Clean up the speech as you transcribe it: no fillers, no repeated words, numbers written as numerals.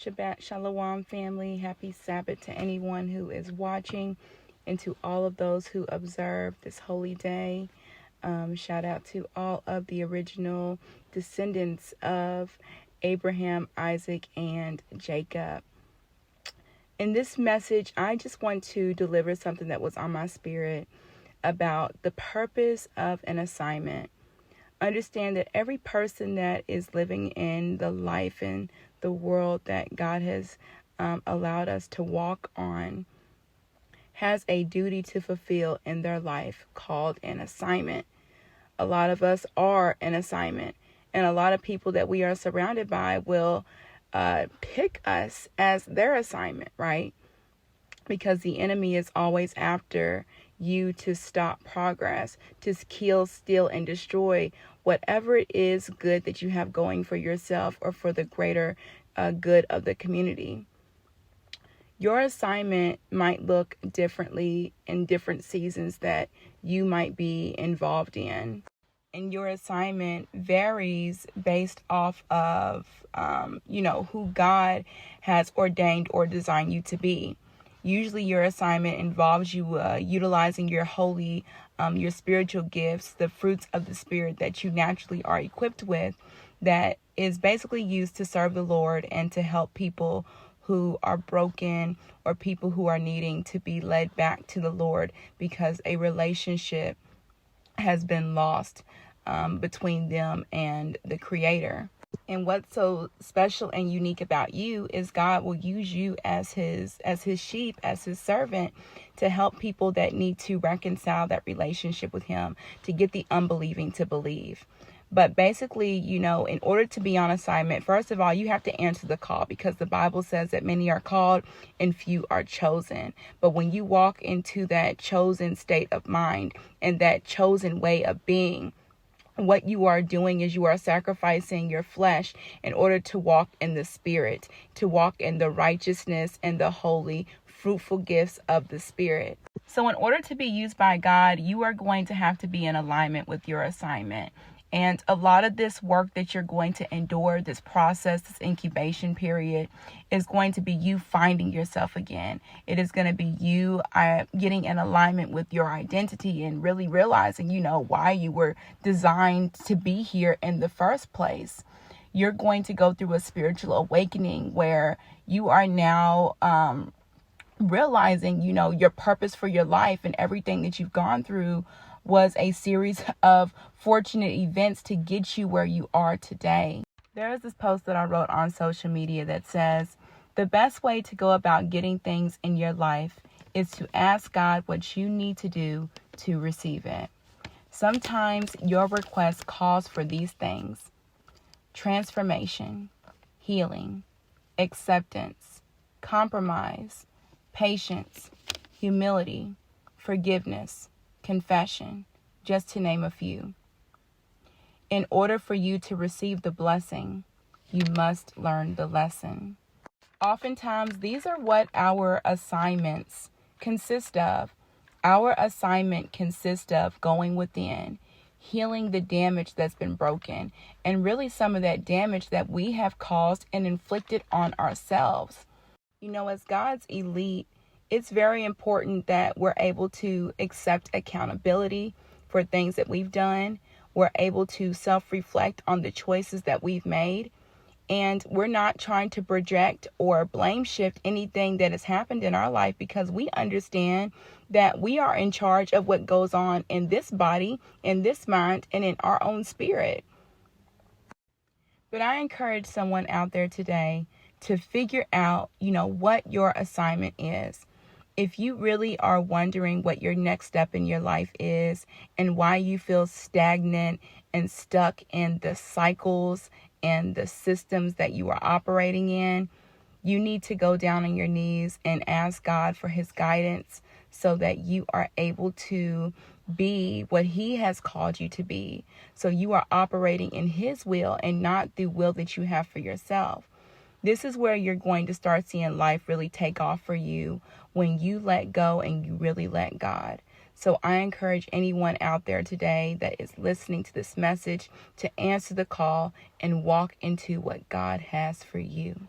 Shabbat Shalom, family. Happy Sabbath to anyone who is watching and to all of those who observe this holy day. Shout out to all of the original descendants of Abraham, Isaac, and Jacob. In this message, I just want to deliver something that was on my spirit about the purpose of an assignment. Understand that every person that is living in the life and the world that God has allowed us to walk on has a duty to fulfill in their life called an assignment. A lot of us are an assignment, and a lot of people that we are surrounded by will pick us as their assignment, right? Because the enemy is always after you to stop progress, to kill, steal, and destroy whatever it is good that you have going for yourself or for the greater good of the community. Your assignment might look differently in different seasons that you might be involved in. And your assignment varies based off of, who God has ordained or designed you to be. Usually your assignment involves you utilizing your holy, your spiritual gifts, the fruits of the Spirit that you naturally are equipped with, that is basically used to serve the Lord and to help people who are broken or people who are needing to be led back to the Lord because a relationship has been lost between them and the Creator. And what's so special and unique about you is God will use you as his sheep, as his servant, to help people that need to reconcile that relationship with him, to get the unbelieving to believe. But basically, in order to be on assignment, first of all, you have to answer the call, because the Bible says that many are called and few are chosen. But when you walk into that chosen state of mind and that chosen way of being, what you are doing is you are sacrificing your flesh in order to walk in the Spirit, to walk in the righteousness and the holy, fruitful gifts of the Spirit. So in order to be used by God, you are going to have to be in alignment with your assignment. And a lot of this work that you're going to endure, this process, this incubation period, is going to be you finding yourself again. It is going to be you getting in alignment with your identity and really realizing, why you were designed to be here in the first place. You're going to go through a spiritual awakening where you are now realizing, your purpose for your life, and everything that you've gone through was a series of fortunate events to get you where you are today. There is this post that I wrote on social media that says, the best way to go about getting things in your life is to ask God what you need to do to receive it. Sometimes your request calls for these things: transformation, healing, acceptance, compromise, patience, humility, forgiveness, confession, just to name a few. In order for you to receive the blessing, you must learn the lesson. Oftentimes, these are what our assignments consist of. Our assignment consists of going within, healing the damage that's been broken, and really some of that damage that we have caused and inflicted on ourselves. As God's elite, it's very important that we're able to accept accountability for things that we've done. We're able to self-reflect on the choices that we've made. And we're not trying to project or blame shift anything that has happened in our life, because we understand that we are in charge of what goes on in this body, in this mind, and in our own spirit. But I encourage someone out there today to figure out, what your assignment is. If you really are wondering what your next step in your life is and why you feel stagnant and stuck in the cycles and the systems that you are operating in, you need to go down on your knees and ask God for his guidance so that you are able to be what he has called you to be. So you are operating in his will and not the will that you have for yourself. This is where you're going to start seeing life really take off for you, when you let go and you really let God. So I encourage anyone out there today that is listening to this message to answer the call and walk into what God has for you.